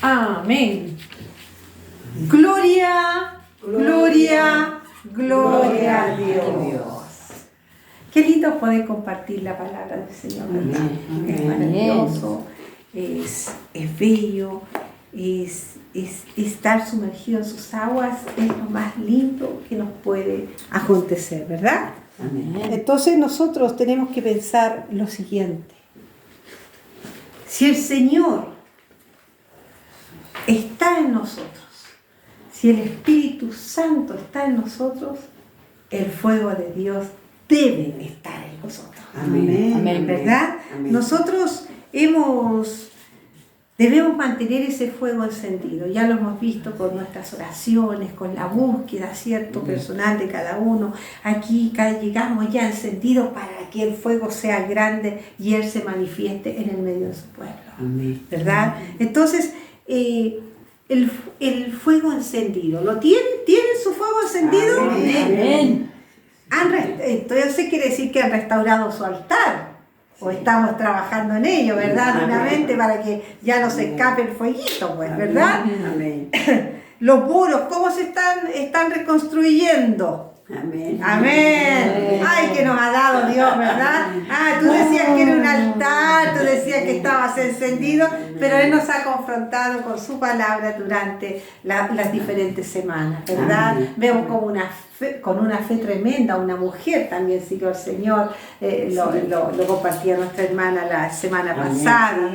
Amén. Gloria, gloria, gloria a Dios. Qué lindo poder compartir la palabra del Señor, ¿verdad? Es maravilloso, es bello, es estar sumergido en sus aguas, es lo más lindo que nos puede acontecer, ¿verdad? Amén. Entonces nosotros tenemos que pensar lo siguiente. Si el Señor está en nosotros, si el Espíritu Santo está en nosotros, el fuego de Dios debe estar en nosotros. Amén. Amén. ¿Verdad? Amén. Nosotros debemos mantener ese fuego encendido. Ya lo hemos visto con nuestras oraciones, con la búsqueda, ¿cierto?, personal de cada uno. Aquí llegamos ya encendidos para que el fuego sea grande y Él se manifieste en el medio de su pueblo. Amén. ¿Verdad? Entonces, el fuego encendido, ¿lo tienen? ¿Tienen su fuego encendido? Amén. Entonces quiere decir que han restaurado su altar. O estamos trabajando en ello, ¿verdad? Nuevamente, para que ya no se escape el fueguito, pues, ¿verdad? Amén. Los muros, ¿cómo se están reconstruyendo? Amén. Amén. Ay, que nos ha dado Dios, ¿verdad? Tú decías que era un altar, tú decías que estabas encendido, pero Él nos ha confrontado con su palabra durante las diferentes semanas, ¿verdad? Amén. Vemos como con una fe tremenda, una mujer también siguió al Señor, lo compartía nuestra hermana la semana pasada,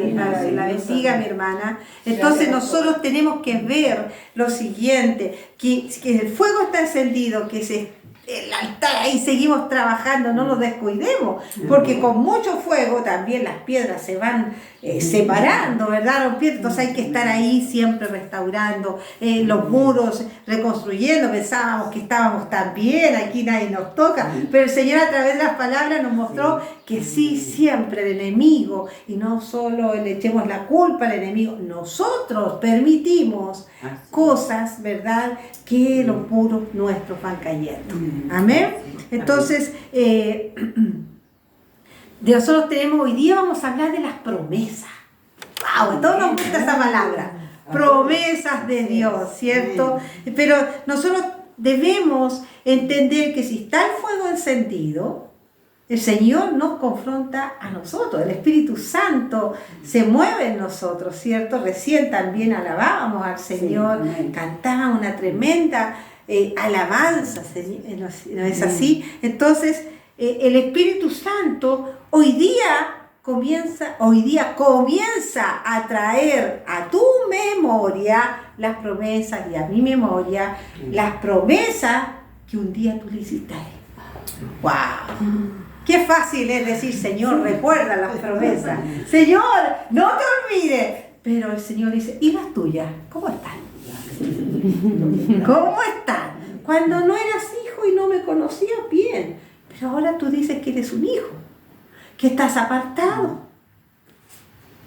la bendiga mi hermana. Entonces nosotros tenemos que ver lo siguiente, que el fuego está encendido, que el altar ahí seguimos trabajando, no nos descuidemos, porque con mucho fuego también las piedras se van separando, ¿verdad? Entonces hay que estar ahí siempre restaurando los muros, reconstruyendo. Pensábamos que estábamos tan bien, aquí nadie nos toca, pero el Señor a través de las palabras nos mostró que sí, siempre el enemigo, y no solo le echemos la culpa al enemigo, nosotros permitimos cosas, ¿verdad?, que los muros nuestros van cayendo. Amén. Entonces, de nosotros hoy día vamos a hablar de las promesas. ¡Wow! A todos nos gusta esa palabra. Promesas de Dios, ¿cierto? Pero nosotros debemos entender que si está el fuego encendido, el Señor nos confronta a nosotros, el Espíritu Santo se mueve en nosotros, ¿cierto? Recién también alabábamos al Señor, cantábamos una tremenda alabanza, ¿no es así? Entonces, el Espíritu Santo hoy día comienza a traer a tu memoria las promesas y a mi memoria las promesas que un día tú le hiciste a Él. ¡Wow! Qué fácil es decir, Señor, recuerda las promesas. Señor, no te olvides. Pero el Señor dice, ¿y las tuyas? ¿Cómo están? ¿Cómo están? Cuando no eras hijo y no me conocías bien, pero ahora tú dices que eres un hijo, que estás apartado,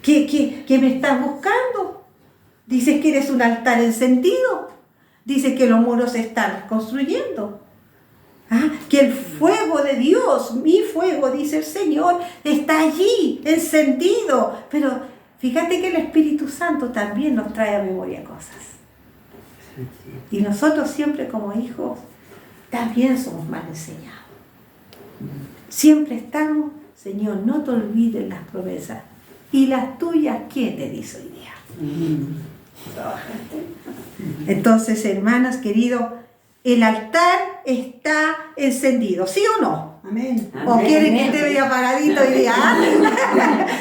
que me estás buscando. Dices que eres un altar encendido. Dices que los muros se están construyendo. Que el fuego de Dios, mi fuego, dice el Señor, está allí, encendido. Pero fíjate que el Espíritu Santo también nos trae a memoria cosas. Y nosotros siempre como hijos también somos mal enseñados. Siempre estamos, Señor, no te olvides las promesas. ¿Y las tuyas qué te dice hoy día? Entonces, hermanas, queridos, el altar está encendido, ¿sí o no? Amén. ¿O quieren que esté medio apagadito hoy día?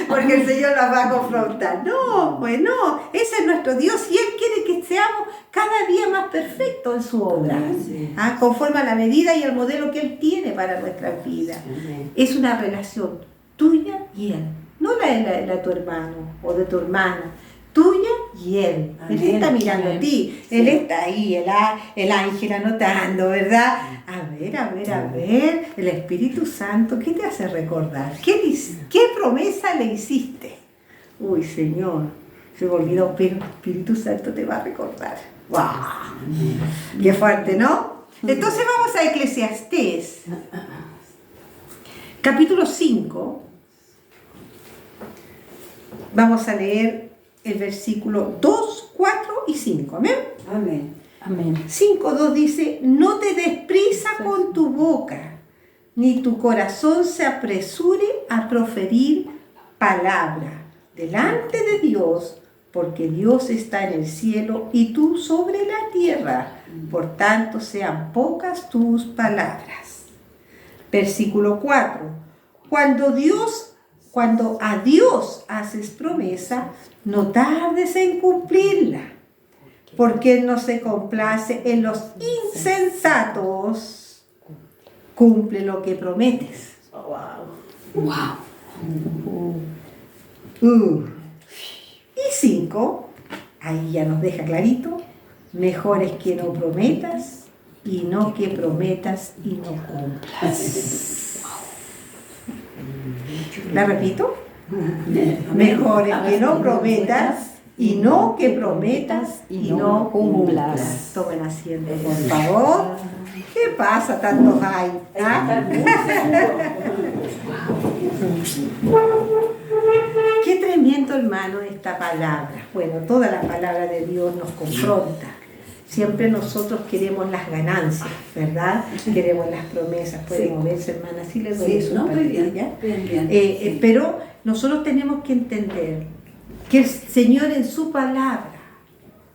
Porque el Señor nos va a confrontar. No, pues no, ese es nuestro Dios y Él quiere que seamos cada día más perfectos en su obra, conforme a la medida y el modelo que Él tiene para nuestra vida. Es una relación tuya y Él, no la de tu hermano o de tu hermana. Tuya y Él. Él está mirando a ti. Él está ahí, el ángel anotando, ¿verdad? A ver, el Espíritu Santo, ¿qué te hace recordar? ¿Qué promesa le hiciste? Uy, Señor, se me olvidó, pero el Espíritu Santo te va a recordar. ¡Wow! Qué fuerte, ¿no? Entonces vamos a Eclesiastés, capítulo 5. Vamos a leer el versículo 2, 4 y 5. Amén. Amén. Amén. 5:2 dice, no te des prisa con tu boca, ni tu corazón se apresure a proferir palabra delante de Dios, porque Dios está en el cielo y tú sobre la tierra, por tanto sean pocas tus palabras. Versículo 4, cuando a Dios haces promesa, no tardes en cumplirla, porque Él no se complace en los insensatos. Cumple lo que prometes. Wow. Y 5, ahí ya nos deja clarito, mejor es que no prometas y no que prometas y no cumplas. ¿La repito? Mejor es que no prometas y no que prometas y no cumplas. Tomen asiento, por favor. ¿Qué pasa? Tantos hay. ¿Ah? Qué tremendo, hermano, esta palabra. Bueno, toda la palabra de Dios nos confronta. Siempre nosotros queremos las ganancias, ¿verdad? Queremos las promesas. Pueden moverse, hermana, así les doy eso. No, muy bien, ¿ya? bien. Pero nosotros tenemos que entender que el Señor en su palabra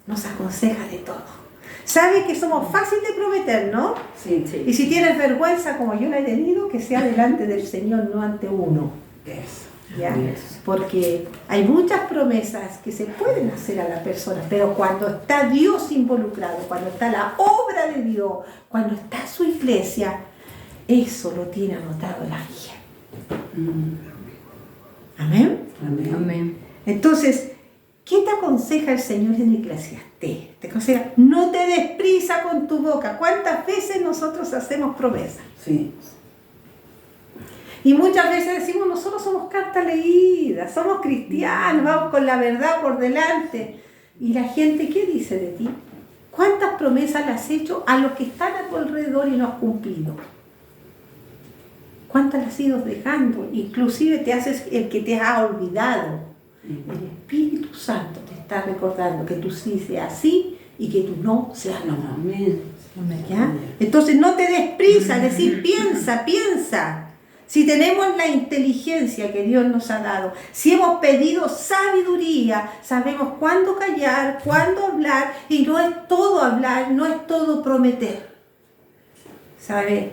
nos aconseja de todo. Sabe que somos fáciles de prometer, ¿no? Sí, sí. Y si tienes vergüenza, como yo la he tenido, que sea delante del Señor, no ante uno. Eso. ¿Ya? Eso. Porque hay muchas promesas que se pueden hacer a la persona, pero cuando está Dios involucrado, cuando está la obra de Dios, cuando está su iglesia, eso lo tiene anotado la guía. Amén. Amén. Amén. Entonces, ¿qué te aconseja el Señor en Eclesiastés? Te aconseja, no te des prisa con tu boca. ¿Cuántas veces nosotros hacemos promesas? Sí. Y muchas veces decimos, nosotros somos carta leída, somos cristianos, vamos con la verdad por delante. ¿Y la gente qué dice de ti? ¿Cuántas promesas le has hecho a los que están a tu alrededor y no has cumplido? ¿Cuántas las has ido dejando? Inclusive te haces el que te ha olvidado. El Espíritu Santo te está recordando que tú sí seas sí y que tú no seas no. Amén. ¿Ya? Entonces no te des prisa, decir piensa. Si tenemos la inteligencia que Dios nos ha dado, si hemos pedido sabiduría, sabemos cuándo callar, cuándo hablar, y no es todo hablar, no es todo prometer. ¿Sabes?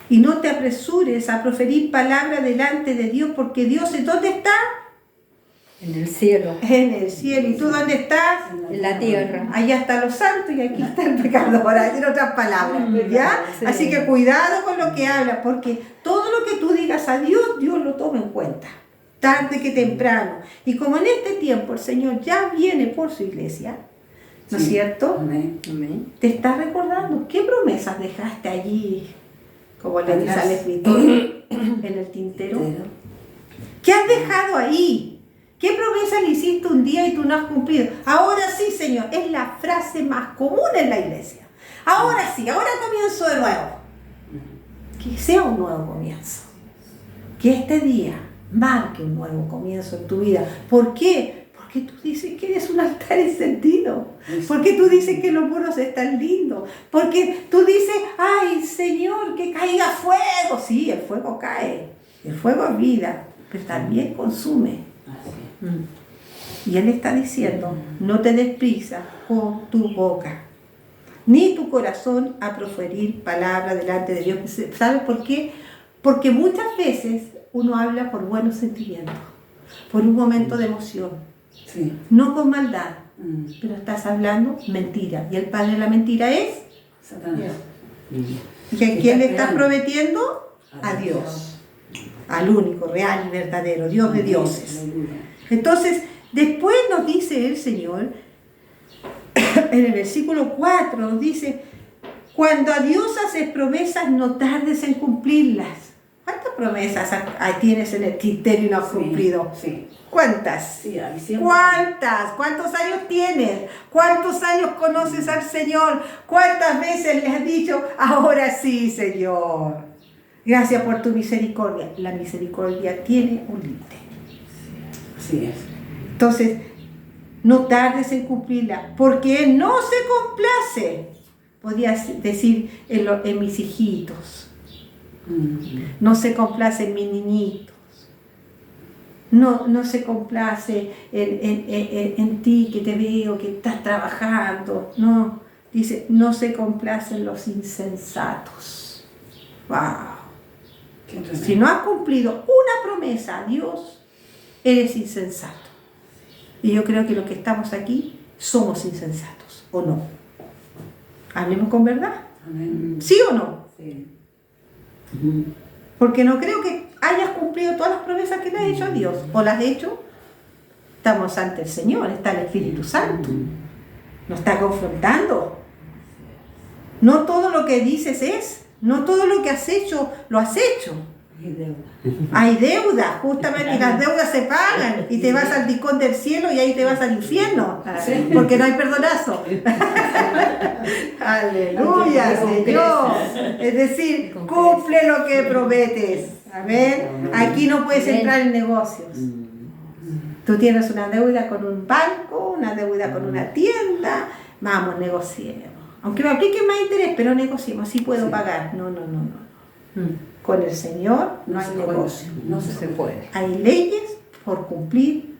Y no te apresures a proferir palabra delante de Dios, porque Dios, ¿en dónde está? En el cielo. En el cielo. ¿Y tú dónde estás? En la tierra. Allá están los santos y aquí está el pecador, en otras palabras, ¿ya? Sí. Así que cuidado con lo que hablas, porque todo lo que tú digas a Dios, Dios lo toma en cuenta, tarde que temprano. Y como en este tiempo el Señor ya viene por su iglesia, ¿no es cierto? Amén. Amén. Te está recordando qué promesas dejaste allí, como le dice al escritor, en el tintero. ¿Qué has dejado ahí? ¿Qué promesa le hiciste un día y tú no has cumplido? Ahora sí, Señor, es la frase más común en la iglesia. Ahora sí, ahora comienzo de nuevo. Que sea un nuevo comienzo. Que este día marque un nuevo comienzo en tu vida. ¿Por qué? Porque tú dices que eres un altar encendido. Porque tú dices que los muros están lindos. Porque tú dices, ay, Señor, que caiga fuego. Sí, el fuego cae. El fuego es vida, pero también consume. Y Él está diciendo, no te des prisa con tu boca, ni tu corazón a proferir palabra delante de Dios. ¿Sabes por qué? Porque muchas veces uno habla por buenos sentimientos, por un momento de emoción, Sí. no con maldad, pero estás hablando mentira. Y el padre de la mentira es, Satanás. ¿y a quién le estás prometiendo? A Dios, al único, real y verdadero, Dios de dioses. Entonces, después nos dice el Señor, en el versículo 4, nos dice, cuando a Dios haces promesas, no tardes en cumplirlas. ¿Cuántas promesas tienes en el tintero y no has cumplido? Sí. ¿Cuántas? Sí, ahí siempre. ¿Cuántas? ¿Cuántos años tienes? ¿Cuántos años conoces al Señor? ¿Cuántas veces le has dicho, ahora sí, Señor? Gracias por tu misericordia. La misericordia tiene un límite. Así es. Entonces, no tardes en cumplirla, porque Él no se complace, podía decir, en mis hijitos. No se complace en mis niñitos. No se complace en ti, que te veo, que estás trabajando. No, dice, no se complace en los insensatos. ¡Wow! Si no has cumplido una promesa a Dios, eres insensato. Y yo creo que los que estamos aquí somos insensatos, ¿o no? Hablemos con verdad. Amén. ¿Sí o no? Sí. Porque no creo que hayas cumplido todas las promesas que le has hecho a Dios. ¿O las has hecho? Estamos ante el Señor, está el Espíritu Santo. Nos está confrontando. No todo lo que dices es, no todo lo que has hecho, lo has hecho. Y deuda. Hay deuda, justamente, y las deudas se pagan y te vas al discón del cielo y ahí te vas al infierno, porque no hay perdonazo. Aleluya, Señor. Es decir, cumple lo que prometes. Amén. Aquí no puedes entrar en negocios. Tú tienes una deuda con un banco, una deuda con una tienda. Vamos, negociemos. Aunque me apliquen más interés, pero negociemos. Sí puedo pagar. No. Con el Señor no hay negocio. No se puede. Hay leyes por cumplir,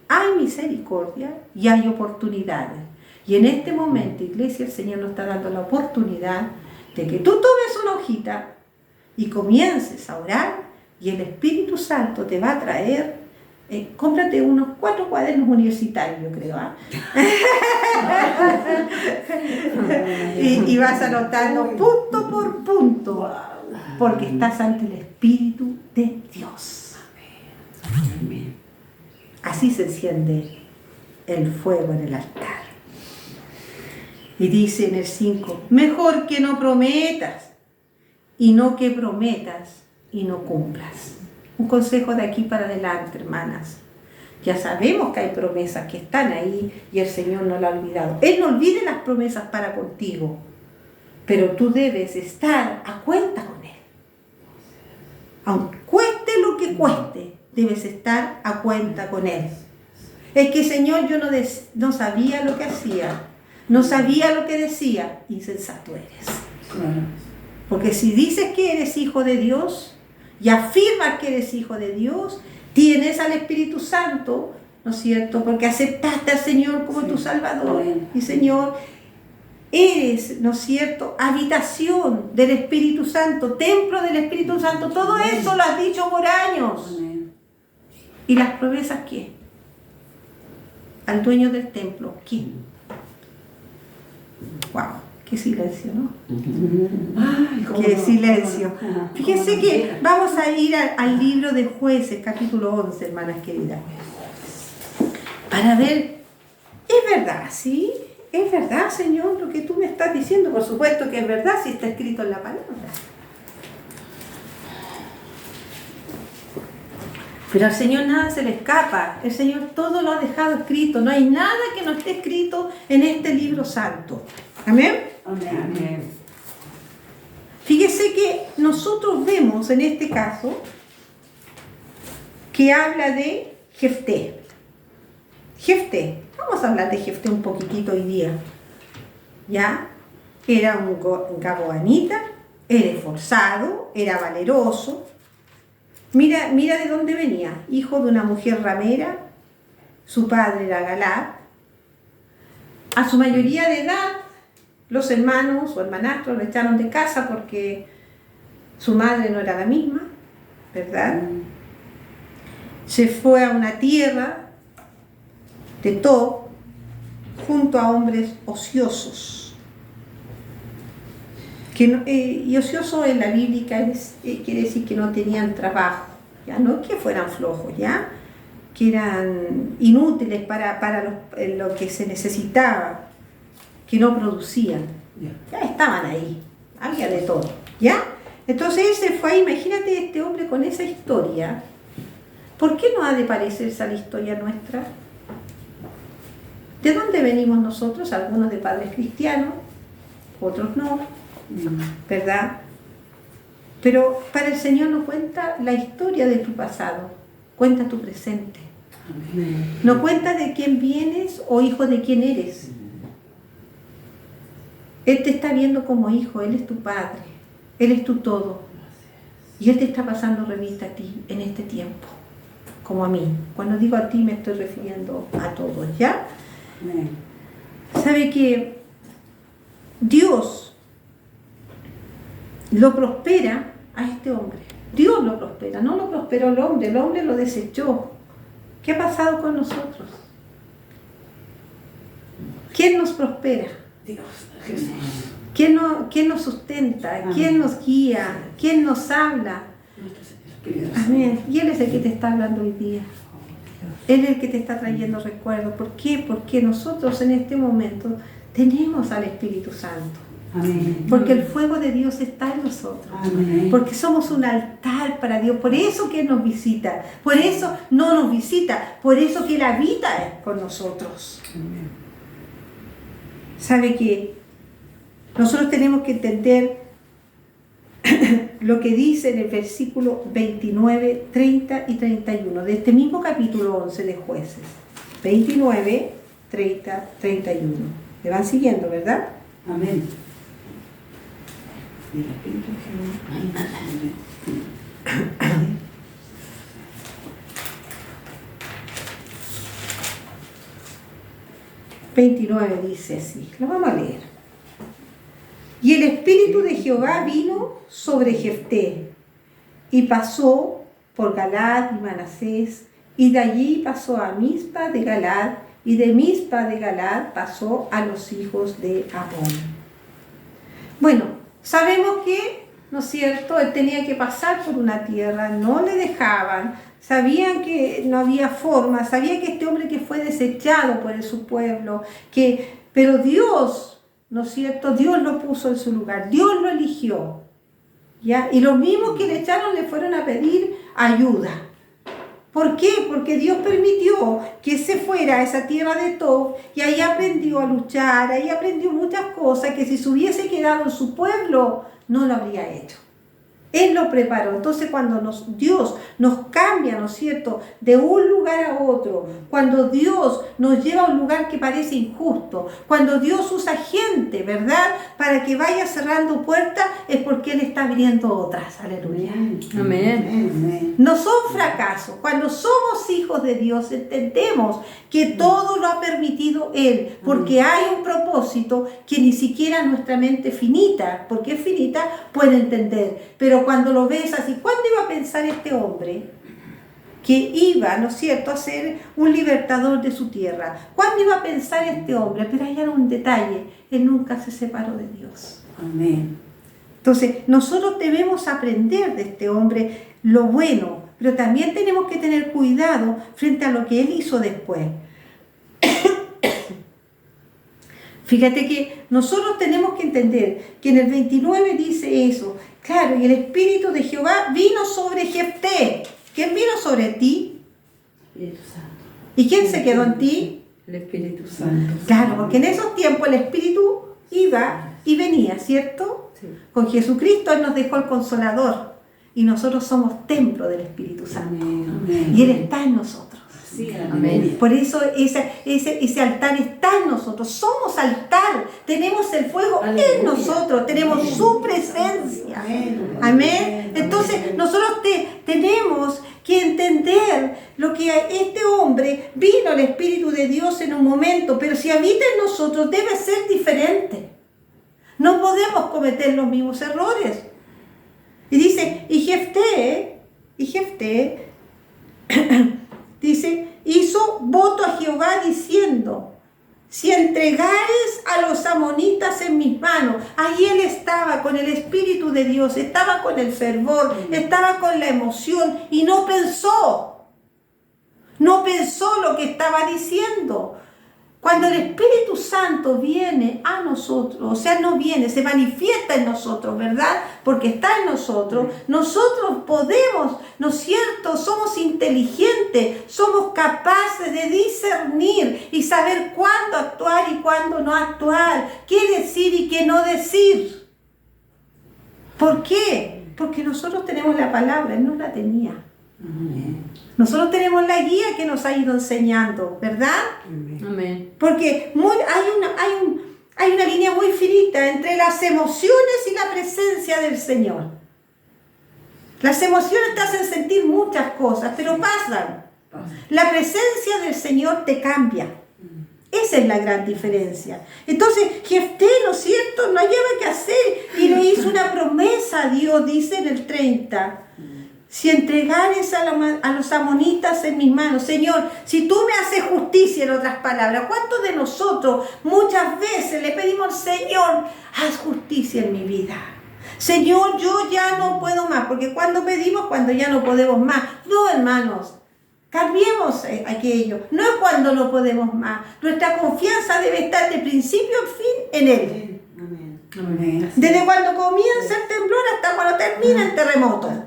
hay misericordia y hay oportunidades. Y en este momento, iglesia, el Señor nos está dando la oportunidad de que tú tomes una hojita y comiences a orar y el Espíritu Santo te va a traer, cómprate unos 4 cuadernos universitarios, yo creo, ¿ah? y vas anotando punto por punto, porque estás ante el Espíritu de Dios. Amén. Así se enciende el fuego en el altar. Y dice en el 5, mejor que no prometas y no que prometas y no cumplas. Un consejo de aquí para adelante, hermanas. Ya sabemos que hay promesas que están ahí y el Señor no la ha olvidado. Él no olvide las promesas para contigo, pero tú debes estar a cuenta con Él. Aunque cueste lo que cueste, debes estar a cuenta con Él. Es que, Señor, yo no sabía lo que hacía, no sabía lo que decía. Insensato eres. Claro. Porque si dices que eres hijo de Dios y afirmas que eres hijo de Dios, tienes al Espíritu Santo, ¿no es cierto? Porque aceptaste al Señor como tu Salvador. Y, Señor, eres, ¿no es cierto?, habitación del Espíritu Santo, templo del Espíritu Santo. Todo eso lo has dicho por años. Amén. ¿Y las promesas quién? Al dueño del templo, ¿quién? ¡Wow! ¡Qué silencio!, ¿no? Ay, cómo ¡Qué no, silencio! cómo no. Fíjense que vamos a ir al libro de Jueces, capítulo 11, hermanas queridas, para ver, ¿es verdad, sí? ¿Es verdad, Señor, lo que tú me estás diciendo? Por supuesto que es verdad si está escrito en la palabra. Pero al Señor nada se le escapa. El Señor todo lo ha dejado escrito. No hay nada que no esté escrito en este libro santo. ¿Amén? Amén. Fíjese que nosotros vemos en este caso que habla de Jefté. Jefté. Vamos a hablar de Jefté un poquitito hoy día. ¿Ya? Era un gabaonita, era esforzado, era valeroso. Mira de dónde venía. Hijo de una mujer ramera. Su padre era Galaad. A su mayoría de edad, los hermanos o hermanastros lo echaron de casa porque su madre no era la misma, ¿verdad? Se fue a una tierra de Tob junto a hombres ociosos. Y ocioso en la Biblia quiere decir que no tenían trabajo, ya no que fueran flojos, ya que eran inútiles para lo que se necesitaba, que no producían. Ya estaban ahí, había de todo, ¿ya? Entonces él se fue, imagínate este hombre con esa historia. ¿Por qué no ha de parecerse a la historia nuestra? ¿De dónde venimos nosotros? Algunos de padres cristianos, otros no, ¿verdad? Pero para el Señor no cuenta la historia de tu pasado, cuenta tu presente. Amén. No cuenta de quién vienes o hijo de quién eres. Él te está viendo como hijo, Él es tu Padre, Él es tu todo. Y Él te está pasando revista a ti en este tiempo, como a mí. Cuando digo a ti me estoy refiriendo a todos, ¿ya? Amén. Sabe que Dios lo prospera a este hombre. Dios lo prospera, no lo prosperó el hombre lo desechó. ¿Qué ha pasado con nosotros? ¿Quién nos prospera? Dios, Jesús. ¿Quién nos sustenta? ¿Quién nos guía? ¿Quién nos habla? Nuestro Señor querido. Amén. Y Él es el que te está hablando hoy día. Él es el que te está trayendo recuerdos. ¿Por qué? Porque nosotros en este momento tenemos al Espíritu Santo. Amén. Porque el fuego de Dios está en nosotros. Amén. Porque somos un altar para Dios. Por eso que Él nos visita. Por eso no nos visita. Por eso que Él habita con nosotros. Amén. ¿Sabe qué? Nosotros tenemos que entender lo que dice en el versículo 29, 30 y 31 de este mismo capítulo 11 de Jueces. 29, 30, 31. ¿Me van siguiendo, verdad? Amén. Y el Espíritu de Jehová. Amén. 29 dice así, lo vamos a leer. Y el Espíritu de Jehová vino sobre Jefté, y pasó por Galad y Manasés, y de allí pasó a Mizpa de Galad, y de Mizpa de Galad pasó a los hijos de Amón. Bueno, sabemos que, ¿no es cierto?, él tenía que pasar por una tierra, no le dejaban, sabían que no había forma, sabían que este hombre que fue desechado por su pueblo, pero Dios, ¿no es cierto?, Dios lo puso en su lugar, Dios lo eligió, ¿ya? Y los mismos que le echaron le fueron a pedir ayuda. ¿Por qué? Porque Dios permitió que se fuera a esa tierra de Tob y ahí aprendió a luchar, ahí aprendió muchas cosas que si se hubiese quedado en su pueblo no lo habría hecho. Él lo preparó. Entonces cuando Dios nos cambia, ¿no es cierto?, de un lugar a otro, cuando Dios nos lleva a un lugar que parece injusto, cuando Dios usa gente, ¿verdad?, para que vaya cerrando puertas, es porque Él está abriendo otras. Aleluya. Amén. Amén. No son fracasos. Cuando somos hijos de Dios entendemos que todo lo ha permitido Él, porque hay un propósito que ni siquiera nuestra mente finita, porque es finita, puede entender. Pero cuando lo ves así, ¿cuándo iba a pensar este hombre que iba, ¿no es cierto?, a ser un libertador de su tierra? ¿Cuándo iba a pensar este hombre? Pero hay un detalle, él nunca se separó de Dios. Amén. Entonces, nosotros debemos aprender de este hombre lo bueno, pero también tenemos que tener cuidado frente a lo que él hizo después. Fíjate que nosotros tenemos que entender que en el 29 dice eso. Claro, y el Espíritu de Jehová vino sobre Jefté. ¿Quién vino sobre ti? Espíritu Santo. ¿Y quién se quedó en ti? El Espíritu Santo. Santo. Claro, porque en esos tiempos el Espíritu iba y venía, ¿cierto? Sí. Con Jesucristo Él nos dejó el Consolador y nosotros somos templo del Espíritu Santo. Amén. Y Él está en nosotros. Sí, Amén. Por eso ese altar está en nosotros. Somos altar. Tenemos el fuego Aleluya. en nosotros. Tenemos Amén. su presencia. Amén. Amén. Entonces Amén. nosotros tenemos que entender lo que este hombre vino el Espíritu de Dios en un momento, pero si habita en nosotros debe ser diferente. No podemos cometer los mismos errores. Y dice, y Jefté, dice, hizo voto a Jehová diciendo, si entregares a los amonitas en mis manos. Ahí él estaba con el Espíritu de Dios, estaba con el fervor, estaba con la emoción y no pensó lo que estaba diciendo. Cuando el Espíritu Santo viene a nosotros, o sea, no viene, se manifiesta en nosotros, ¿verdad? Porque está en nosotros podemos, ¿no es cierto? Somos inteligentes, somos capaces de discernir y saber cuándo actuar y cuándo no actuar, qué decir y qué no decir. ¿Por qué? Porque nosotros tenemos la palabra, él no la tenía. Amén. Nosotros tenemos la guía que nos ha ido enseñando, ¿verdad? Amén. Porque hay una línea muy finita entre las emociones y la presencia del Señor. Las emociones te hacen sentir muchas cosas, pero pasan. La presencia del Señor te cambia. Esa es la gran diferencia. Entonces, Jefté, ¿no es cierto?, no hallaba qué hacer y le hizo una promesa a Dios, dice en el 30. Si entregares a los amonitas en mis manos, Señor, si tú me haces justicia, en otras palabras, ¿cuántos de nosotros muchas veces le pedimos, Señor, haz justicia en mi vida? Señor, yo ya no puedo más, porque cuando pedimos, cuando ya no podemos más. No, hermanos, cambiemos aquello. No es cuando no podemos más. Nuestra confianza debe estar de principio a fin en Él. Amén. Desde cuando comienza el temblor hasta cuando termina el terremoto.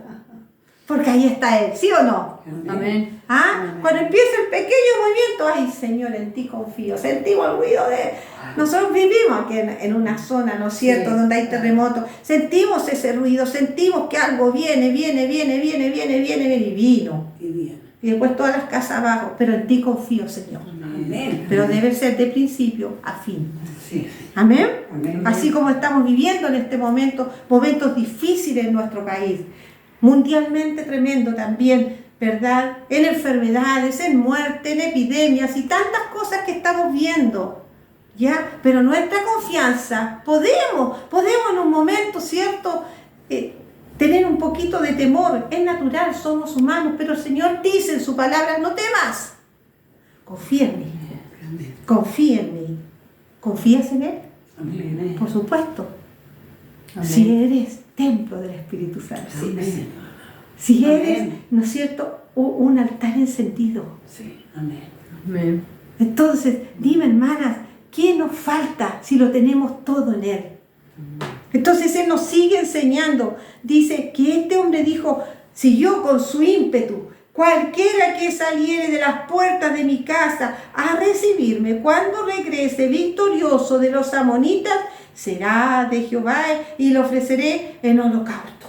Porque ahí está Él, ¿sí o no? Amén. ¿Ah? Cuando empieza el pequeño movimiento, ay Señor, en ti confío. Sentimos el ruido de... Nosotros vivimos aquí en una zona, ¿no es cierto?, Sí. donde hay terremotos. Sentimos ese ruido, sentimos que algo viene y vino. Y bien. Y después todas las casas abajo, pero en ti confío, Señor. Amén. Pero debe ser de principio a fin. Sí. Amén. Amén. Así como estamos viviendo en este momento, momentos difíciles en nuestro país, mundialmente tremendo también, ¿verdad? En enfermedades, en muerte, en epidemias y tantas cosas que estamos viendo, ¿ya? Pero nuestra confianza, podemos en un momento, ¿cierto?, tener un poquito de temor, es natural, somos humanos, pero el Señor dice en su palabra, no temas, confía en mí, Amén. confía en mí. ¿Confías en Él? Amén. Por supuesto. Amén. Si eres templo del Espíritu Santo. Amén. Si eres, Amén. ¿no es cierto?, un altar encendido. Sí. Amén. Amén. Entonces, dime, hermanas, ¿qué nos falta si lo tenemos todo en Él? Entonces Él nos sigue enseñando. Dice que este hombre dijo, siguió con su ímpetu, cualquiera que saliere de las puertas de mi casa a recibirme cuando regrese victorioso de los amonitas, será de Jehová y le ofreceré en holocausto.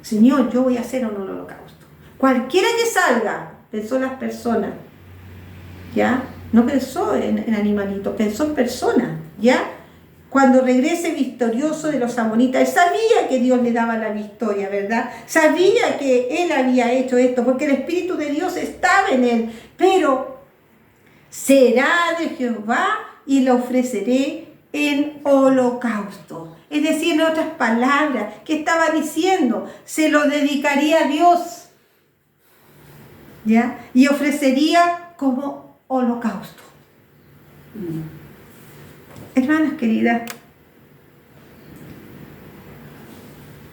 Señor, yo voy a hacer un holocausto. Cualquiera que salga, pensó las personas, ¿ya? No pensó en animalitos, pensó en personas, ¿ya? Cuando regrese victorioso de los amonitas, él sabía que Dios le daba la victoria, ¿verdad? Sabía que él había hecho esto, porque el Espíritu de Dios estaba en él, pero será de Jehová y lo ofreceré en holocausto. Es decir, en otras palabras, ¿qué estaba diciendo? Se lo dedicaría a Dios, ¿ya? Y ofrecería como holocausto. Hermanas queridas,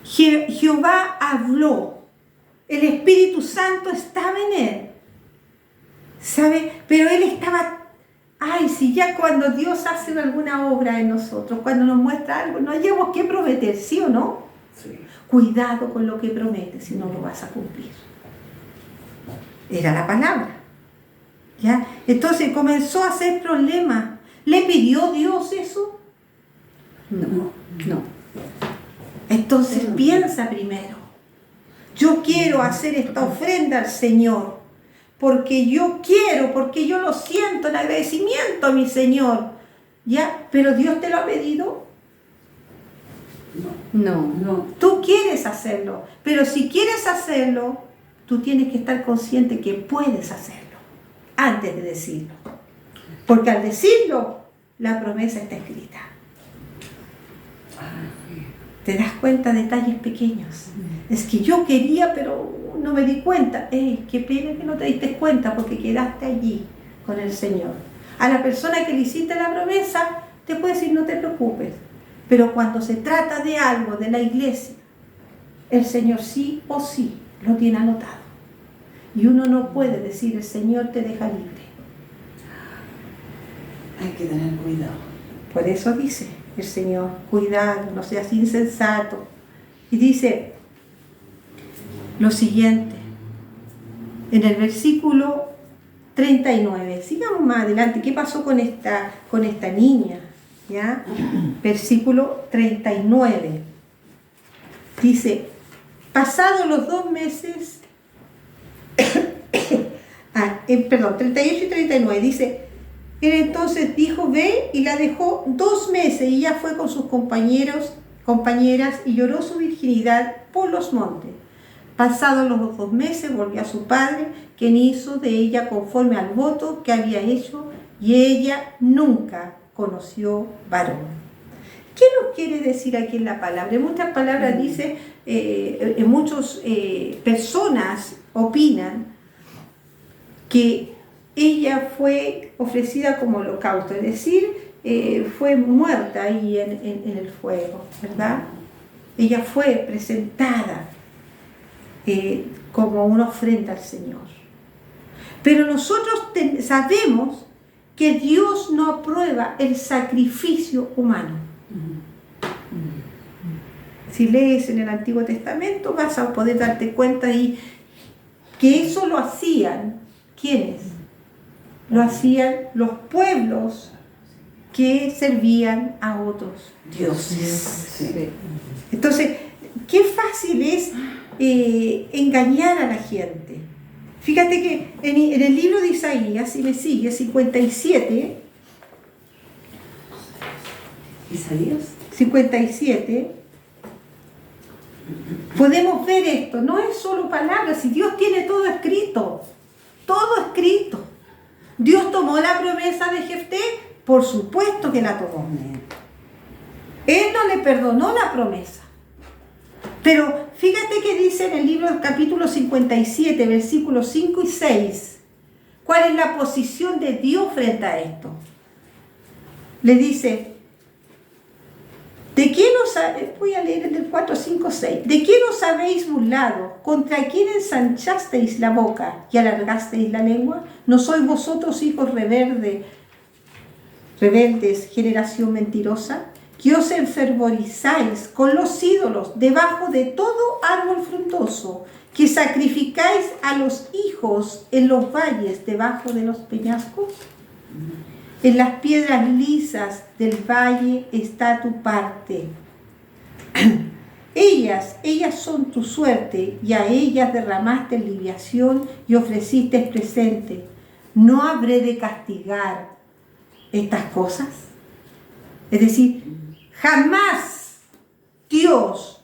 Jehová habló, el Espíritu Santo estaba en él, ¿sabe? Pero él estaba, ay, si ya cuando Dios hace alguna obra en nosotros, cuando nos muestra algo, no hayamos que prometer, ¿sí o no? Sí. Cuidado con lo que prometes, si no lo vas a cumplir. Era la palabra, ¿ya? Entonces comenzó a hacer problemas. ¿Le pidió Dios eso? No. No. Entonces piensa primero. Yo quiero hacer esta ofrenda al Señor, porque yo quiero, porque yo lo siento en agradecimiento a mi Señor. ¿Ya? ¿Pero Dios te lo ha pedido? No. No. Tú quieres hacerlo, pero si quieres hacerlo, tú tienes que estar consciente que puedes hacerlo antes de decirlo. Porque al decirlo, la promesa está escrita. ¿Te das cuenta de detalles pequeños? Es que yo quería, pero no me di cuenta. Qué pena que no te diste cuenta porque quedaste allí con el Señor. A la persona que le hiciste la promesa, te puede decir, no te preocupes. Pero cuando se trata de algo de la iglesia, el Señor sí o sí lo tiene anotado. Y uno no puede decir, el Señor te deja libre. Hay que tener cuidado. Por eso dice el Señor, cuidado, no seas insensato. Y dice lo siguiente, en el versículo 39, sigamos más adelante, ¿qué pasó con esta niña? ¿Ya? Versículo 39, dice, pasados los 2 meses, perdón, 38 y 39, dice, él entonces dijo, ve, y la dejó 2 meses, y ella fue con sus compañeras, y lloró su virginidad por los montes. Pasados los 2 meses, volvió a su padre, quien hizo de ella conforme al voto que había hecho, y ella nunca conoció varón. ¿Qué nos quiere decir aquí en la palabra? En muchas palabras dice, muchas personas opinan que ella fue ofrecida como holocausto, es decir, fue muerta ahí en el fuego, ¿verdad? Ella fue presentada como una ofrenda al Señor. Pero nosotros sabemos que Dios no aprueba el sacrificio humano. Si lees en el Antiguo Testamento vas a poder darte cuenta ahí que eso lo hacían, ¿quiénes? Lo hacían los pueblos que servían a otros dioses. Sí. Entonces, qué fácil es engañar a la gente. Fíjate que en el libro de Isaías, si me sigue, 57, Isaías 57, podemos ver esto, no es solo palabras, si Dios tiene todo escrito, todo escrito. Dios tomó la promesa de Jefté, por supuesto que la tomó. Él no le perdonó la promesa. Pero fíjate que dice en el libro del capítulo 57, versículos 5 y 6, ¿cuál es la posición de Dios frente a esto? Le dice, ¿de quién voy a leer el del 4, 5, 6. ¿De quién os habéis burlado? ¿Contra quién ensanchasteis la boca y alargasteis la lengua? ¿No sois vosotros hijos rebeldes, generación mentirosa? Que os enfervorizáis con los ídolos debajo de todo árbol frondoso, que sacrificáis a los hijos en los valles debajo de los peñascos. En las piedras lisas del valle está tu parte. Ellas son tu suerte, y a ellas derramaste libación y ofreciste presente. ¿No habré de castigar estas cosas? Es decir, jamás Dios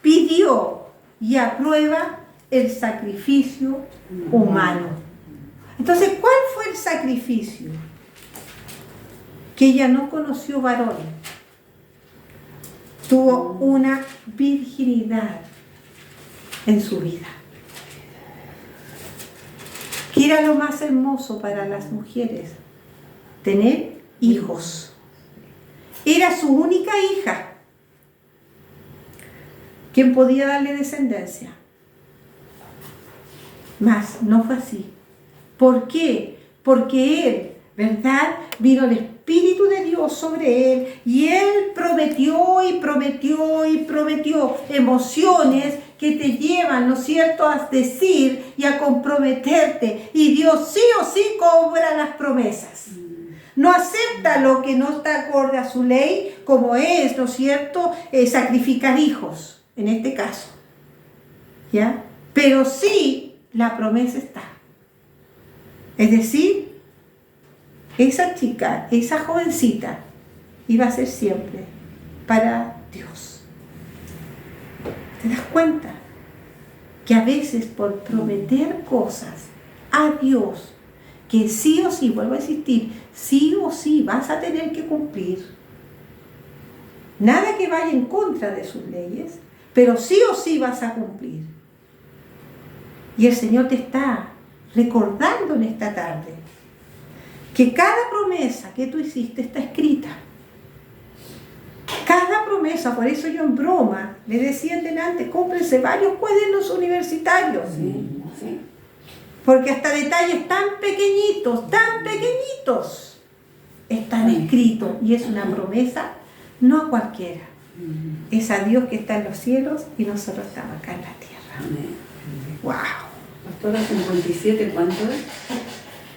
pidió y aprueba el sacrificio humano. Entonces, ¿cuál fue el sacrificio? Que ella no conoció varón, tuvo una virginidad en su vida. ¿Qué era lo más hermoso para las mujeres? Tener hijos. Era su única hija. ¿Quién podía darle descendencia? Mas no fue así. ¿Por qué? Porque él, ¿verdad? Vino el Espíritu de Dios sobre él y él prometió y prometió y prometió emociones que te llevan, ¿no es cierto?, a decir y a comprometerte. Y Dios sí o sí cobra las promesas. No acepta lo que no está acorde a su ley, como es, ¿no es cierto?, sacrificar hijos, en este caso. ¿Ya? Pero sí, la promesa está. Es decir, esa chica, esa jovencita, iba a ser siempre para Dios. ¿Te das cuenta? Que a veces por prometer cosas a Dios, que sí o sí, vuelvo a insistir, sí o sí vas a tener que cumplir. Nada que vaya en contra de sus leyes, pero sí o sí vas a cumplir. Y el Señor te está recordando en esta tarde que cada promesa que tú hiciste está escrita. Cada promesa, por eso yo en broma le decía delante, cómprense varios cuadernos universitarios. Sí. Porque hasta detalles tan pequeñitos, están escritos. Y es una promesa, no a cualquiera. Es a Dios que está en los cielos y nosotros estamos acá en la tierra. Amén. ¡Wow! Pastora, 57, ¿cuánto es?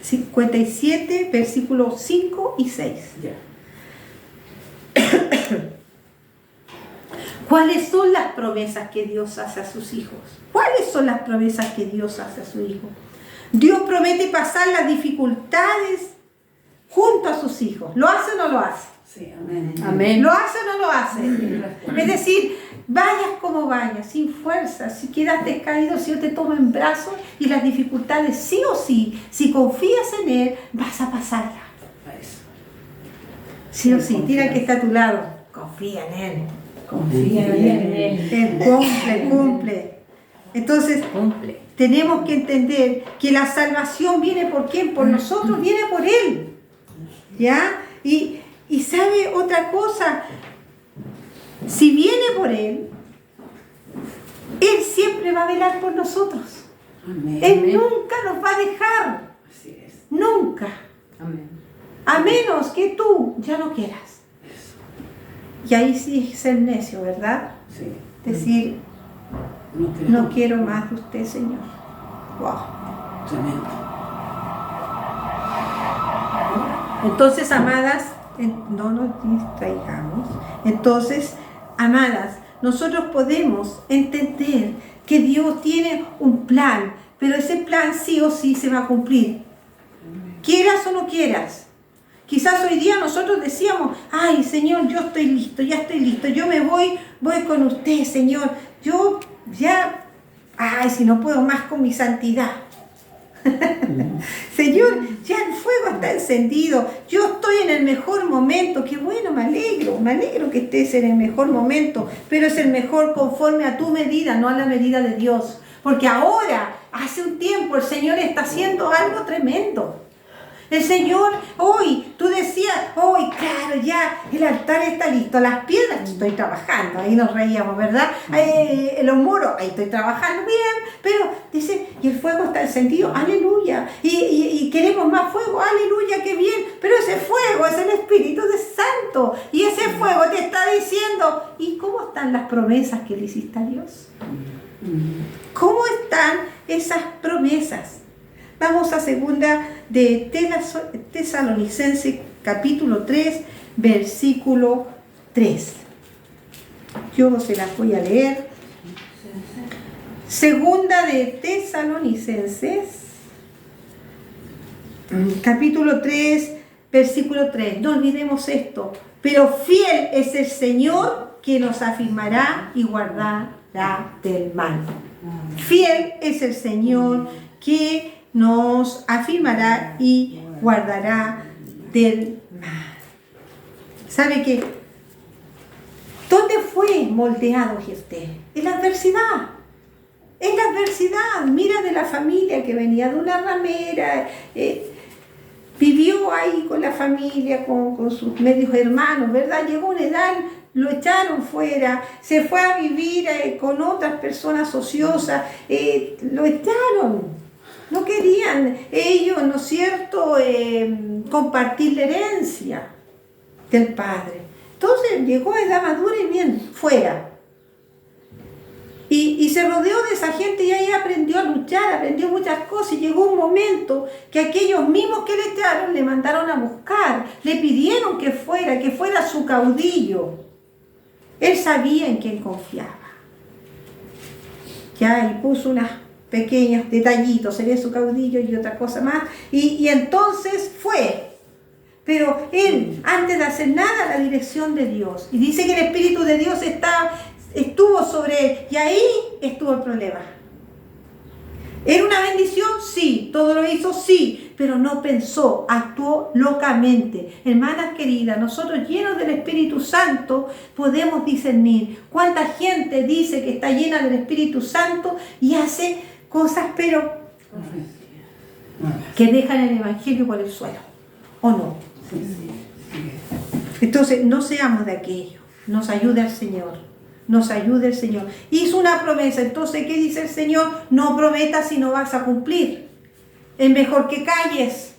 57, versículos 5 y 6. Ya. ¿Cuáles son las promesas que Dios hace a sus hijos? ¿Cuáles son las promesas que Dios hace a su hijo? Dios promete pasar las dificultades junto a sus hijos. ¿Lo hace o no lo hace? Sí, amén. Amén. ¿Lo hace o no lo hace? Es decir, vayas como vayas, sin fuerza, si quedaste caído, si yo te tomo en brazos y las dificultades sí o sí, si confías en Él, vas a pasarlas. Eso. Sí o sí, tira que está a tu lado, confía en Él. Confía en Él. Él cumple. Entonces, Cumple. tenemos que entender que la salvación viene por quién, por nosotros, viene por Él. ¿Ya? Y sabe otra cosa, si viene por Él, Él siempre va a velar por nosotros. Amén. Él nunca nos va a dejar, Así es. nunca, Amén. a menos que tú ya no quieras. Eso. Y ahí sí es ser necio, ¿verdad? Sí. Decir, no quiero más de usted, Señor. Wow. Tremendo. Entonces, amadas, no nos distraigamos. Entonces, amadas, nosotros podemos entender que Dios tiene un plan, pero ese plan sí o sí se va a cumplir. Quieras o no quieras. Quizás hoy día nosotros decíamos, ay, Señor, yo estoy listo, ya estoy listo, yo me voy con usted, Señor. Yo ya, ay, si no puedo más con mi santidad. Señor, ya el fuego está encendido, yo estoy en el mejor momento, qué bueno, me alegro que estés en el mejor momento, pero es el mejor conforme a tu medida, no a la medida de Dios, porque ahora, hace un tiempo, el Señor está haciendo algo tremendo. El Señor, hoy, tú decías, hoy, claro, ya el altar está listo, las piedras, estoy trabajando, ahí nos reíamos, ¿verdad? Los muros, ahí estoy trabajando bien, pero dice, y el fuego está encendido, aleluya, y queremos más fuego, aleluya, qué bien, pero ese fuego es el Espíritu de Santo, y ese fuego te está diciendo, ¿y cómo están las promesas que le hiciste a Dios? ¿Cómo están esas promesas? Vamos a segunda de Tesalonicenses, capítulo 3, versículo 3. Yo se las voy a leer. Segunda de Tesalonicenses, capítulo 3, versículo 3. No olvidemos esto. Pero fiel es el Señor que nos afirmará y guardará del mal. Fiel es el Señor que nos afirmará y guardará del mal. ¿Sabe qué? ¿Dónde fue moldeado usted? En la adversidad. En la adversidad. Mira de la familia que venía de una ramera, vivió ahí con la familia, con sus medios hermanos, ¿verdad? Llegó una edad, lo echaron fuera, se fue a vivir con otras personas ociosas, lo echaron. No querían ellos, ¿no es cierto?, compartir la herencia del padre. Entonces llegó a edad madura y bien, fuera. Y se rodeó de esa gente y ahí aprendió a luchar, aprendió muchas cosas. Y llegó un momento que aquellos mismos que le echaron le mandaron a buscar, le pidieron que fuera su caudillo. Él sabía en quién confiaba. Ya, y puso unas pequeños detallitos, sería su caudillo y otra cosa más, y entonces fue, pero él, antes de hacer nada, la dirección de Dios, y dice que el Espíritu de Dios estuvo sobre él, y ahí estuvo el problema. ¿Era una bendición? Sí. ¿Todo lo hizo? Sí. Pero no pensó, actuó locamente. Hermanas queridas, nosotros llenos del Espíritu Santo podemos discernir. ¿Cuánta gente dice que está llena del Espíritu Santo y hace cosas, pero que dejan el Evangelio por el suelo? ¿O no? Entonces, no seamos de aquello. Nos ayuda el Señor. Nos ayude el Señor. Hizo una promesa. Entonces, ¿qué dice el Señor? No prometas si no vas a cumplir. Es mejor que calles.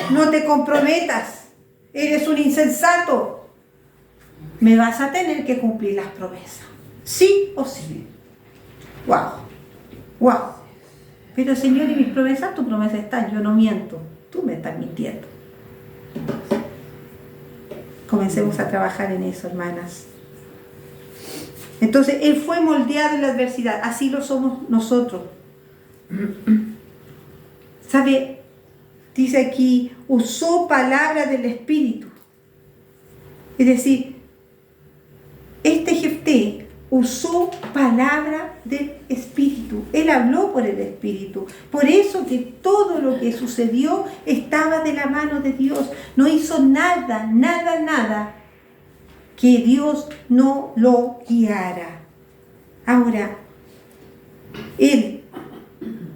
No te comprometas. Eres un insensato. Me vas a tener que cumplir las promesas. Sí o sí. Wow. Wow. Pero Señor, y mis promesas, tu promesa está. Yo no miento. Tú me estás mintiendo. Comencemos a trabajar en eso, hermanas. Entonces, Él fue moldeado en la adversidad. Así lo somos nosotros. ¿Sabe? Dice aquí, usó palabra del Espíritu. Es decir, este Jefté usó palabra del Espíritu. Él habló por el Espíritu. Por eso que todo lo que sucedió estaba de la mano de Dios. No hizo nada, nada, nada que Dios no lo guiara. Ahora, Él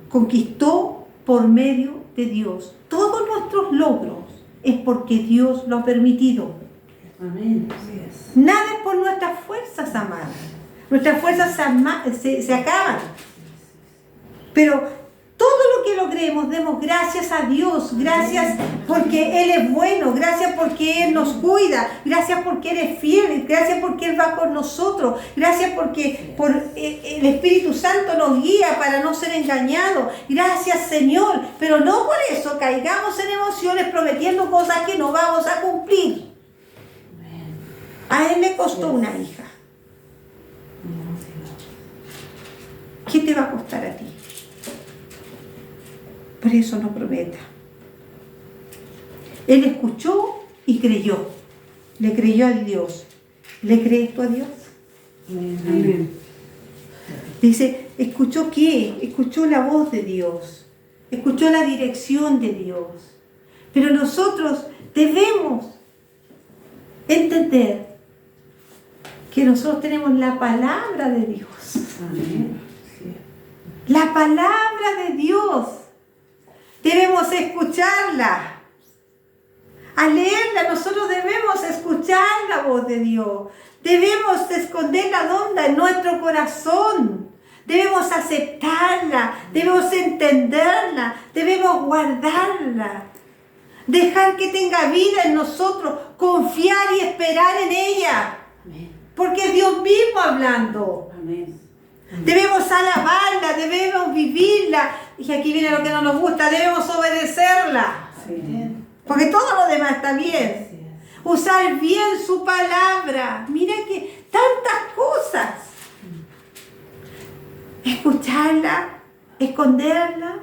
conquistó por medio de Dios. Todos nuestros logros es porque Dios lo ha permitido. Amén. Nada es por nuestras fuerzas, amadas. Nuestras fuerzas se acaban. Pero todo lo que logremos, demos gracias a Dios. Gracias porque Él es bueno. Gracias porque Él nos cuida. Gracias porque Él es fiel. Gracias porque Él va con nosotros. Gracias porque el Espíritu Santo nos guía para no ser engañados. Gracias, Señor. Pero no por eso caigamos en emociones prometiendo cosas que no vamos a cumplir. A Él le costó una hija. ¿Qué te va a costar a ti? Por eso no prometa. Él escuchó y creyó. Le creyó a Dios. ¿Le crees tú a Dios? Amén. Dice, ¿escuchó qué? Escuchó la voz de Dios. Escuchó la dirección de Dios. Pero nosotros debemos entender que nosotros tenemos la palabra de Dios. Amén. La palabra de Dios. Debemos escucharla. Al leerla, nosotros debemos escuchar la voz de Dios. Debemos esconderla donde en nuestro corazón. Debemos aceptarla. Debemos entenderla. Debemos guardarla. Dejar que tenga vida en nosotros. Confiar y esperar en ella. Amén. Porque es Dios mismo hablando. Amén. Debemos alabarla, debemos vivirla. Y aquí viene lo que no nos gusta, debemos obedecerla. Porque todo lo demás está bien. Usar bien su palabra. Mira que tantas cosas. Escucharla, esconderla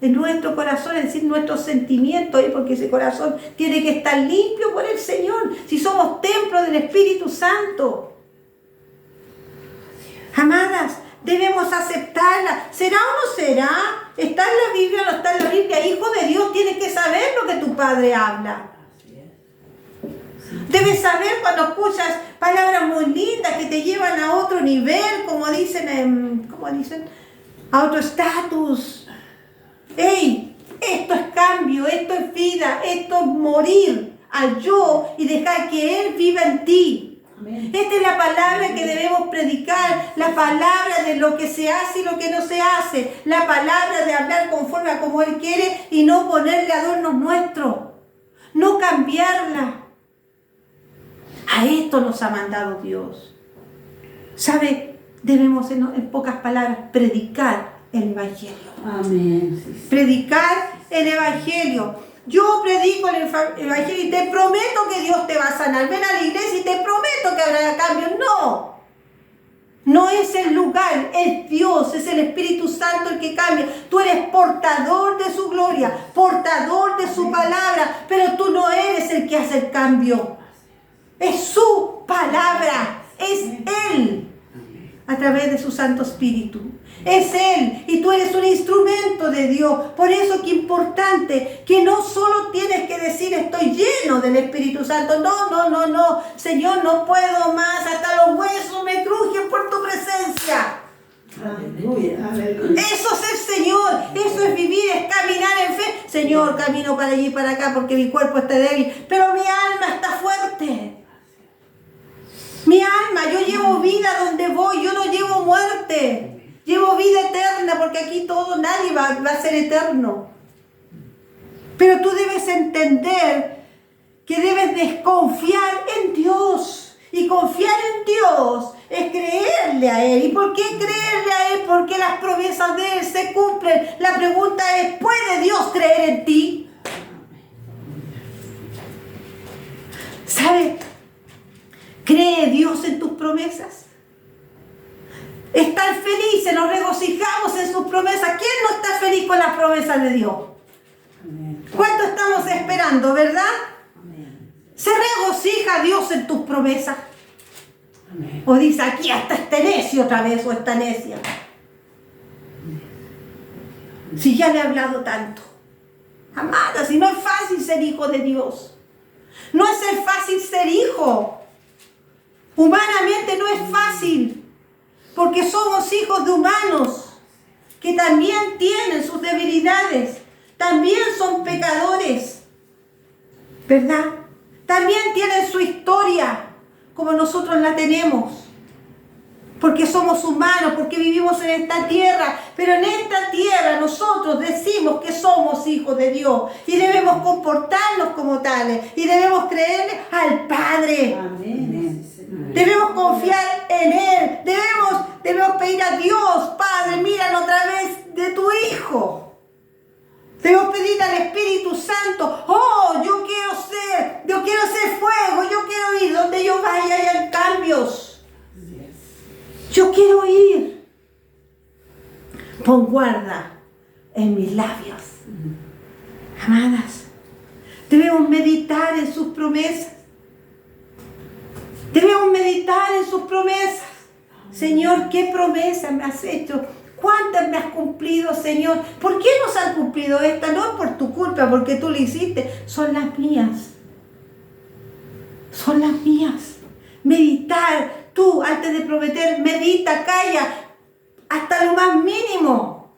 en nuestro corazón, es decir, nuestros sentimientos, porque ese corazón tiene que estar limpio por el Señor. Si somos templo del Espíritu Santo. Amadas, debemos aceptarla. ¿Será o no será? ¿Está en la Biblia o no está en la Biblia? Hijo de Dios, tienes que saber lo que tu Padre habla. Debes saber cuando escuchas palabras muy lindas que te llevan a otro nivel, como dicen, a otro estatus. ¡Ey! Esto es cambio, esto es vida, esto es morir al yo y dejar que Él viva en ti. Amén. Esta es la palabra que debemos predicar, la palabra de lo que se hace y lo que no se hace, la palabra de hablar conforme a como Él quiere y no ponerle adornos nuestros, no cambiarla. A esto nos ha mandado Dios. ¿Sabe? Debemos en pocas palabras predicar el Evangelio. Amén. Predicar el Evangelio. Yo predico el Evangelio y te prometo que Dios te va a sanar. Ven a la iglesia y te prometo que habrá cambios. No. No es el lugar, es Dios, es el Espíritu Santo el que cambia. Tú eres portador de su gloria, portador de su palabra, pero tú no eres el que hace el cambio. Es su palabra, es Él, a través de su Santo Espíritu. Es Él, y tú eres un instrumento de Dios. Por eso que es importante que no solo tienes que decir estoy lleno del Espíritu Santo. No. Señor, no puedo más, hasta los huesos me crujen por tu presencia. Aleluya. Aleluya. Eso es el Señor, eso es vivir, es caminar en fe. Señor, camino para allí y para acá porque mi cuerpo está débil, pero mi alma está fuerte. Mi alma, yo llevo vida donde voy, yo no llevo muerte. Llevo vida eterna porque aquí nadie va a ser eterno. Pero tú debes entender que debes desconfiar en Dios. Y confiar en Dios es creerle a Él. ¿Y por qué creerle a Él? Porque las promesas de Él se cumplen. La pregunta es, ¿puede Dios creer en ti? ¿Sabe? ¿Cree Dios en tus promesas? Estar felices, nos regocijamos en sus promesas. ¿Quién no está feliz con las promesas de Dios? ¿Cuánto estamos esperando, verdad? Amén. ¿Se regocija Dios en tus promesas? Amén. O dice, aquí hasta este necio otra vez o esta necia. Si ya le he hablado tanto. Amada, si no es fácil ser hijo de Dios. No es fácil ser hijo. Humanamente no es fácil. Porque somos hijos de humanos que también tienen sus debilidades. También son pecadores. ¿Verdad? También tienen su historia como nosotros la tenemos. Porque somos humanos, porque vivimos en esta tierra. Pero en esta tierra nosotros decimos que somos hijos de Dios. Y debemos comportarnos como tales. Y debemos creerle al Padre. Amén. Debemos confiar en Él. Debemos pedir a Dios, Padre, míranos otra vez de tu Hijo. Debemos pedir al Espíritu Santo, oh, yo quiero ser fuego, yo quiero ir donde yo vaya y hayan cambios. Yo quiero ir. Pon guarda en mis labios. Amadas, debemos meditar en sus promesas. Debemos meditar en sus promesas. Señor, ¿qué promesa me has hecho? ¿Cuántas me has cumplido, Señor? ¿Por qué no se han cumplido estas? No es por tu culpa, porque tú lo hiciste. Son las mías. Son las mías. Meditar. Tú, antes de prometer, medita, calla. Hasta lo más mínimo.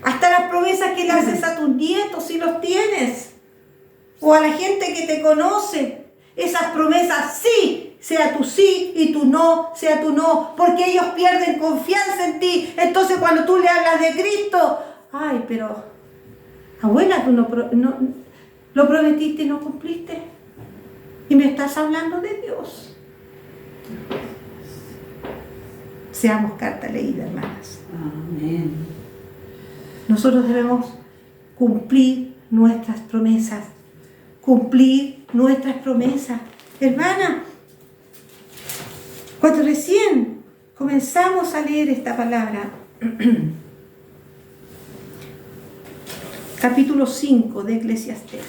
Hasta las promesas que le haces a tus nietos, si los tienes. O a la gente que te conoce. Esas promesas, sí, sea tu sí y tu no, sea tu no. Porque ellos pierden confianza en ti. Entonces cuando tú le hablas de Cristo, ay, pero, abuela, tú no lo prometiste y no cumpliste. Y me estás hablando de Dios. Seamos carta leída, hermanas. Amén. Nosotros debemos cumplir nuestras promesas. Cumplir nuestras promesas. Hermana, cuando recién comenzamos a leer esta palabra, capítulo 5 de Eclesiastés.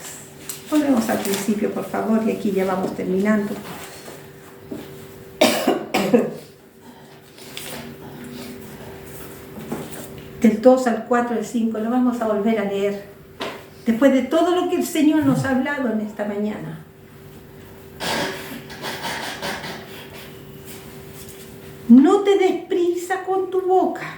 Volvemos al principio, por favor, y aquí ya vamos terminando. Del 2 al 4, al 5, lo vamos a volver a leer. Después de todo lo que el Señor nos ha hablado en esta mañana. No te des prisa con tu boca,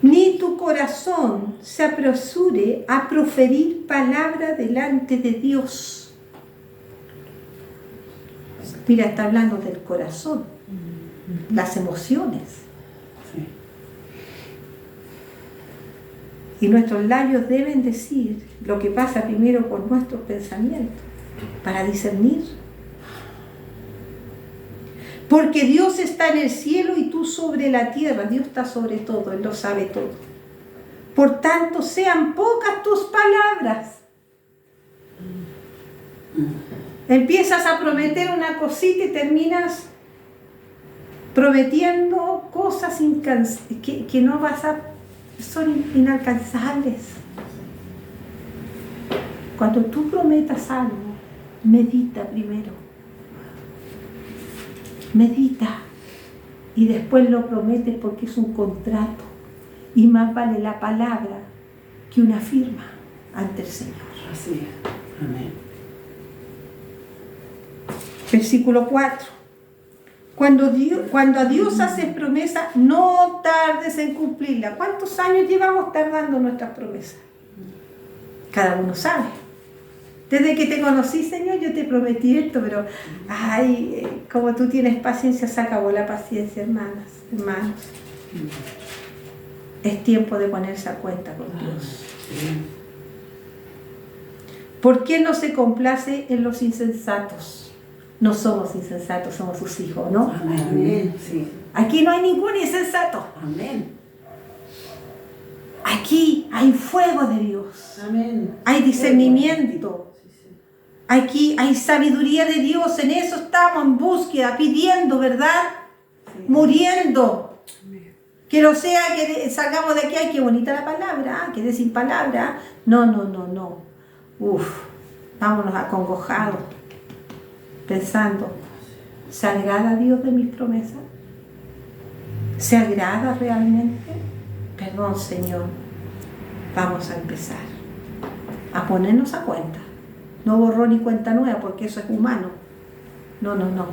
ni tu corazón se apresure a proferir palabra delante de Dios. Mira, está hablando del corazón, las emociones. Y nuestros labios deben decir lo que pasa primero por nuestros pensamientos, para discernir. Porque Dios está en el cielo y tú sobre la tierra. Dios está sobre todo, Él lo sabe todo. Por tanto, sean pocas tus palabras. Empiezas a prometer una cosita y terminas prometiendo cosas que no vas a... son inalcanzables. Cuando tú prometas algo, medita primero. Medita y después lo prometes porque es un contrato y más vale la palabra que una firma ante el Señor. Así es. Amén. Versículo 4. Cuando a Dios haces promesa, no tardes en cumplirla. ¿Cuántos años llevamos tardando nuestras promesas? Cada uno sabe. Desde que te conocí, Señor, yo te prometí esto, pero, ay, como tú tienes paciencia, se acabó la paciencia, hermanos. Es tiempo de ponerse a cuenta con Dios. ¿Por qué no se complace en los insensatos? No somos insensatos, somos sus hijos, ¿no? Amén. Sí. Aquí no hay ningún insensato. Amén. Aquí hay fuego de Dios. Amén. Hay discernimiento. Aquí hay sabiduría de Dios, en eso estamos en búsqueda, pidiendo, ¿verdad? Sí. Muriendo. Que no sea que salgamos de aquí, ay, qué bonita la palabra, quedé sin palabra. No, no, no, no. Vámonos acongojados, pensando, ¿se agrada Dios de mis promesas? ¿Se agrada realmente? Perdón, Señor. Vamos a empezar a ponernos a cuenta. No borrón y cuenta nueva, porque eso es humano. No, no, no.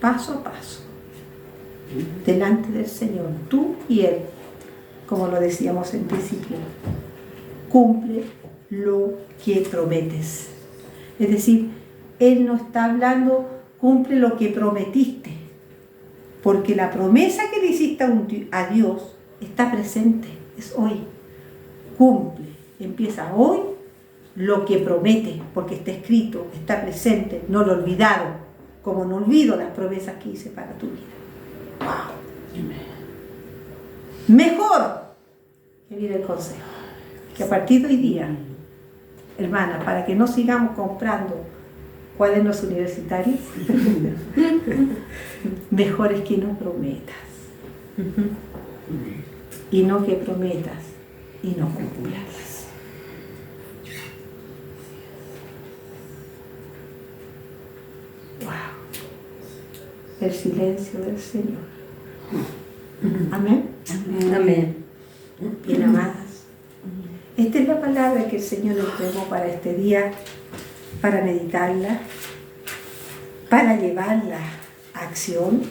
Paso a paso. Delante del Señor, tú y Él, como lo decíamos en principio. Cumple lo que prometes. Es decir, Él no está hablando, cumple lo que prometiste. Porque la promesa que le hiciste a Dios está presente, es hoy. Cumple, empieza hoy lo que promete, porque está escrito, está presente, no lo he olvidado, como no olvido las promesas que hice para tu vida. ¡Wow! Mejor, que viene el consejo, que a partir de hoy día, hermana, para que no sigamos comprando cuadernos universitarios, mejor es que no prometas. Y no que prometas y no cumplas. Wow. El silencio del Señor. Amén. Amén. Bien, amadas. Esta es la palabra que el Señor nos entregó para este día, para meditarla, para llevarla a acción,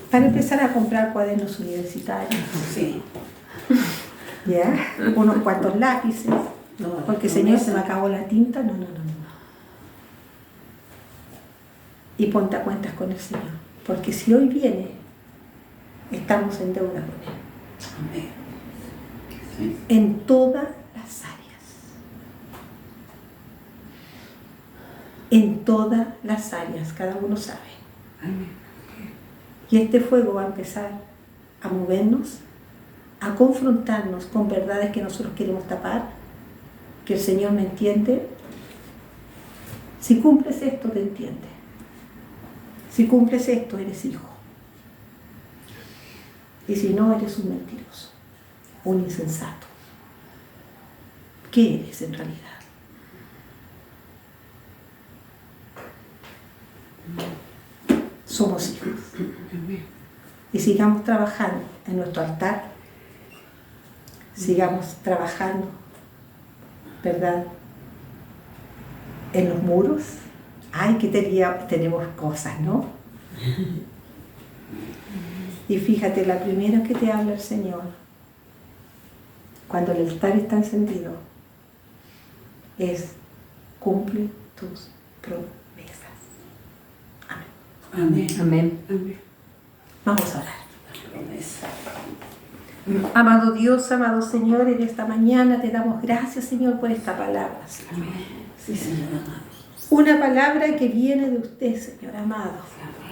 para empezar a comprar cuadernos universitarios. Sí. ¿Ya? Unos cuantos lápices. Porque Señor, se me acabó la tinta. No, no, no, no. Y ponte a cuentas con el Señor. Porque si hoy viene, estamos en deuda con Él. Amén. Sí. En todas las áreas. En todas las áreas, cada uno sabe. Amén. Y este fuego va a empezar a movernos, a confrontarnos con verdades que nosotros queremos tapar, que el Señor me entiende. Si cumples esto, te entiende. Si cumples esto, eres hijo. Y si no, eres un mentiroso, un insensato. ¿Qué eres en realidad? Somos hijos. Y sigamos trabajando en nuestro altar. Sigamos trabajando, ¿verdad? En los muros. Ay, que tenemos cosas, ¿no? Y fíjate, la primera que te habla el Señor, cuando el altar está encendido, es cumple tus promesas. Amén. Amén. Amén. Amén. Vamos a orar. Promesa. Amado Dios, amado Señor, en esta mañana te damos gracias, Señor, por esta palabra, Señor. Amén. Sí, Señor amado. Una palabra que viene de usted, Señor amado.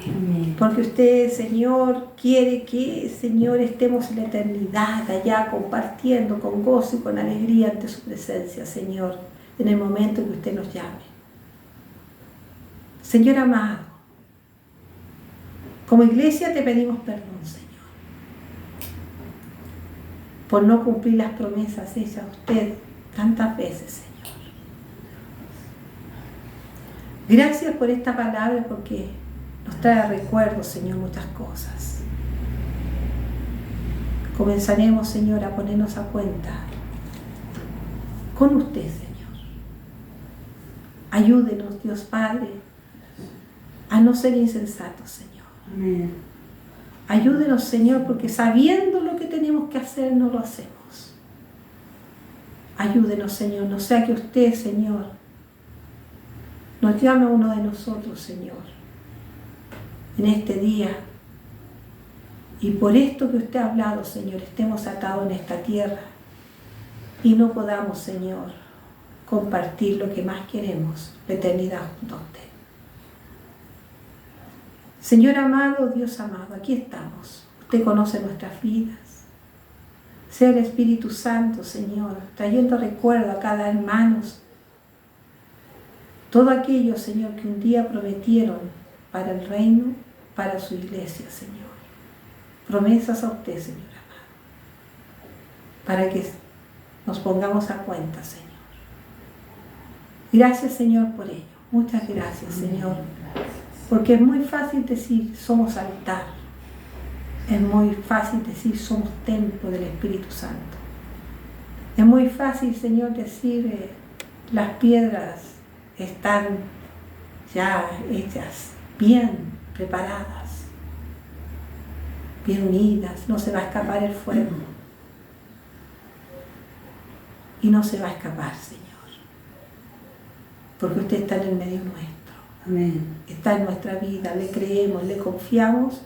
Amén. Porque usted, Señor, quiere que, Señor, estemos en la eternidad allá compartiendo con gozo y con alegría ante su presencia, Señor, en el momento en que usted nos llame. Señor amado, como iglesia te pedimos perdón, Señor, por no cumplir las promesas hechas a usted tantas veces, Señor. Gracias por esta palabra, porque nos trae recuerdos, Señor, muchas cosas. Comenzaremos, Señor, a ponernos a cuenta con usted, Señor. Ayúdenos, Dios Padre, a no ser insensatos, Señor. Amén. Ayúdenos, Señor, porque sabiendo lo que tenemos que hacer, no lo hacemos. Ayúdenos, Señor, no sea que usted, Señor, nos llame a uno de nosotros, Señor, en este día. Y por esto que usted ha hablado, Señor, estemos atados en esta tierra y no podamos, Señor, compartir lo que más queremos, la eternidad junto a usted. Señor amado, Dios amado, aquí estamos. Usted conoce nuestras vidas. Sea el Espíritu Santo, Señor, trayendo recuerdo a cada hermano. Todo aquello, Señor, que un día prometieron para el reino, para su iglesia, Señor. promesas a usted, Señor amado, para que nos pongamos a cuenta, Señor. Gracias, Señor, por ello. Muchas gracias, Señor, porque es muy fácil decir somos altar, es muy fácil decir somos templo del Espíritu Santo, es muy fácil, Señor, decir las piedras están ya hechas, bien preparadas, bien unidas, no se va a escapar el fuego y no se va a escapar, Señor, porque usted está en el medio nuestro. Amén. Está en nuestra vida, le creemos, le confiamos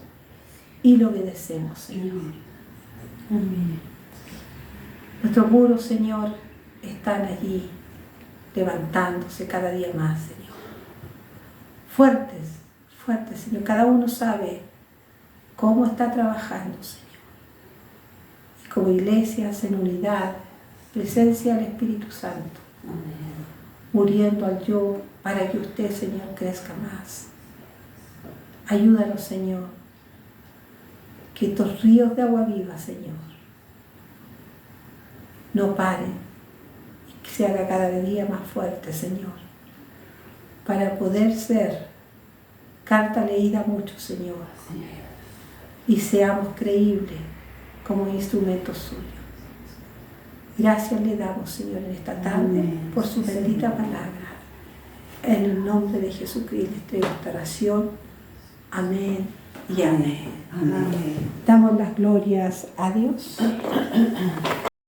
y le obedecemos, Señor. Amén. Nuestros muros, Señor, están allí levantándose cada día más, Señor. Fuertes, fuertes, Señor. Cada uno sabe cómo está trabajando, Señor. Y como iglesias en unidad, presencia del Espíritu Santo, Amén. muriendo al yo para que usted, Señor, crezca más. Ayúdanos, Señor, que estos ríos de agua viva, Señor, no paren y que se haga cada día más fuerte, Señor, para poder ser carta leída a muchos, Señor, y seamos creíbles como instrumentos suyos. Gracias le damos, Señor, en esta tarde. Amén. Por su bendita palabra. En el nombre de Jesucristo entrego esta oración. Amén y amén. Amén. Damos las glorias a Dios.